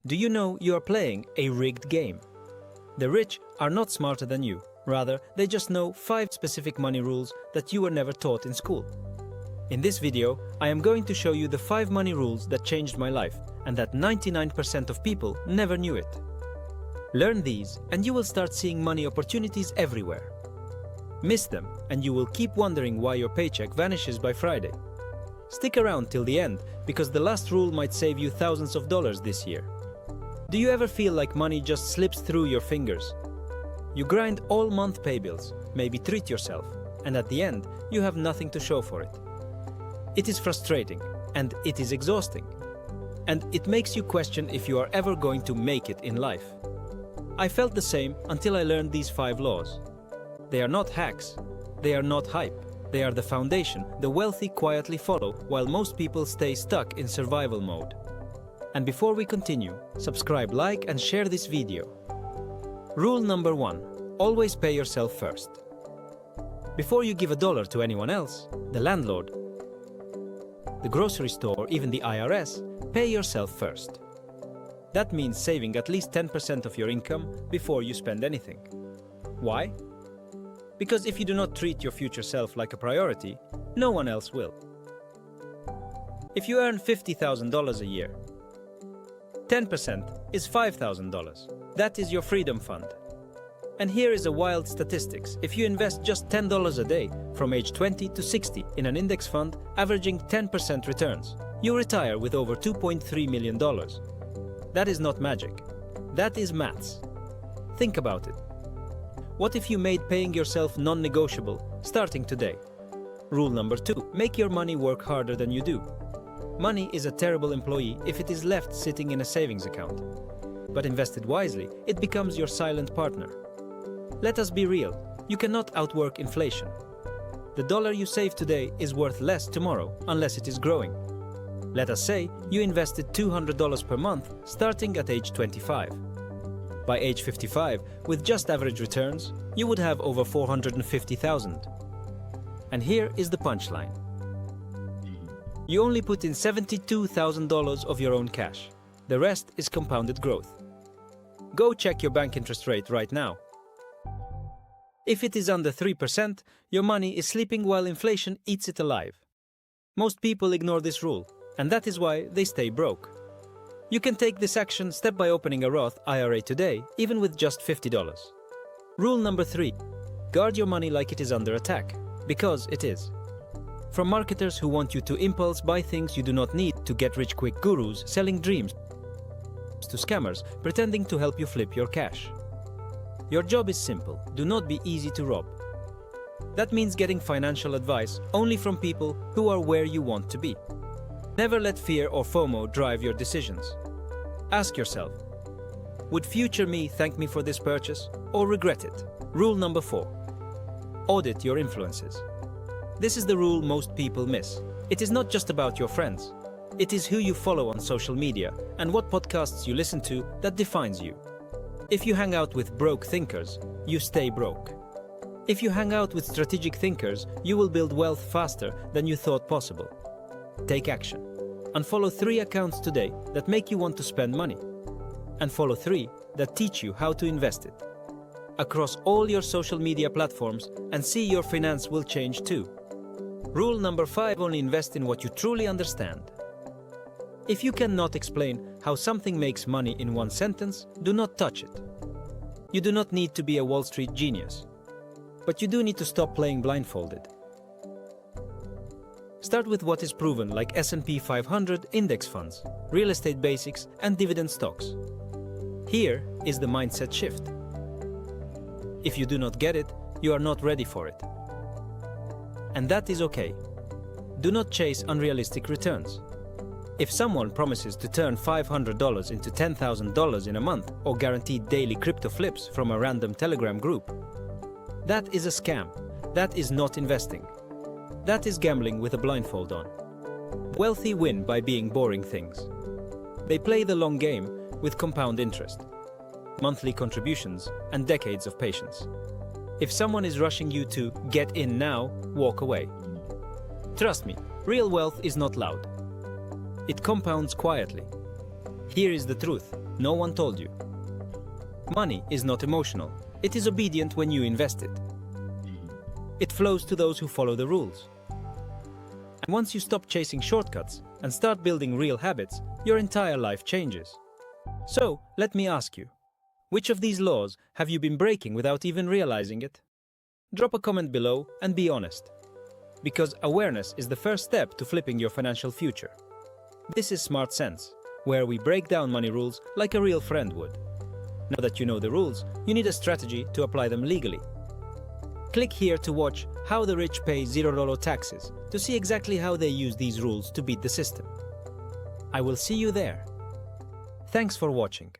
Do you know you are playing a rigged game? The rich are not smarter than you. Rather, they just know 5 specific money rules that you were never taught in school. In this video, I am going to show you the 5 money rules that changed my life and that 99% of people never knew it. Learn these and you will start seeing money opportunities everywhere. Miss them and you will keep wondering why your paycheck vanishes by Friday. Stick around till the end because the last rule might save you thousands of dollars this year. Do you ever feel like money just slips through your fingers? You grind all month pay bills, maybe treat yourself, and at the end, you have nothing to show for it. It is frustrating, and it is exhausting. And it makes you question if you are ever going to make it in life. I felt the same until I learned these 5 laws. They are not hacks. They are not hype. They are the foundation the wealthy quietly follow while most people stay stuck in survival mode. And before we continue, subscribe, like, and share this video. Rule number 1. Always pay yourself first. Before you give $1 to anyone else, the landlord, the grocery store, or even the IRS, pay yourself first. That means saving at least 10% of your income before you spend anything. Why? Because if you do not treat your future self like a priority, no one else will. If you earn $50,000 a year, 10% is $5,000. That is your freedom fund. And here is a wild statistics. If you invest just $10 a day from age 20 to 60 in an index fund averaging 10% returns, you retire with over $2.3 million. That is not magic. That is maths. Think about it. What if you made paying yourself non-negotiable starting today? Rule number 2. Make your money work harder than you do. Money is a terrible employee if it is left sitting in a savings account. But invested wisely, it becomes your silent partner. Let us be real, you cannot outwork inflation. The dollar you save today is worth less tomorrow unless it is growing. Let us say you invested $200 per month starting at age 25. By age 55, with just average returns, you would have over $450,000. And here is the punchline. You only put in $72,000 of your own cash. The rest is compounded growth. Go check your bank interest rate right now. If it is under 3%, your money is sleeping while inflation eats it alive. Most people ignore this rule, and that is why they stay broke. You can take this action step by opening a Roth IRA today, even with just $50. Rule number 3. Guard your money like it is under attack, because it is. From marketers who want you to impulse buy things you do not need to get-rich-quick gurus selling dreams to scammers pretending to help you flip your cash. Your job is simple. Do not be easy to rob. That means getting financial advice only from people who are where you want to be. Never let fear or FOMO drive your decisions. Ask yourself, would future me thank me for this purchase or regret it? Rule number 4. Audit your influences. This is the rule most people miss. It is not just about your friends. It is who you follow on social media and what podcasts you listen to that defines you. If you hang out with broke thinkers, you stay broke. If you hang out with strategic thinkers, you will build wealth faster than you thought possible. Take action. Unfollow 3 accounts today that make you want to spend money. And follow 3 that teach you how to invest it. Across all your social media platforms and see your finance will change too. Rule number 5. Only invest in what you truly understand. If you cannot explain how something makes money in one sentence, do not touch it. You do not need to be a Wall Street genius. But you do need to stop playing blindfolded. Start with what is proven, like S&P 500 index funds, real estate basics, and dividend stocks. Here is the mindset shift. If you do not get it, you are not ready for it. And that is okay. Do not chase unrealistic returns. If someone promises to turn $500 into $10,000 in a month or guaranteed daily crypto flips from a random Telegram group, that is a scam. That is not investing. That is gambling with a blindfold on. Wealthy win by being boring things. They play the long game with compound interest, monthly contributions, and decades of patience. If someone is rushing you to get in now, walk away. Trust me, real wealth is not loud. It compounds quietly. Here is the truth. No one told you. Money is not emotional. It is obedient when you invest it. It flows to those who follow the rules. And once you stop chasing shortcuts and start building real habits, your entire life changes. So, let me ask you, which of these laws have you been breaking without even realizing it? Drop a comment below and be honest. Because awareness is the first step to flipping your financial future. This is Smart Sense, where we break down money rules like a real friend would. Now that you know the rules, you need a strategy to apply them legally. Click here to watch How the Rich Pay $0 Taxes to see exactly how they use these rules to beat the system. I will see you there. Thanks for watching.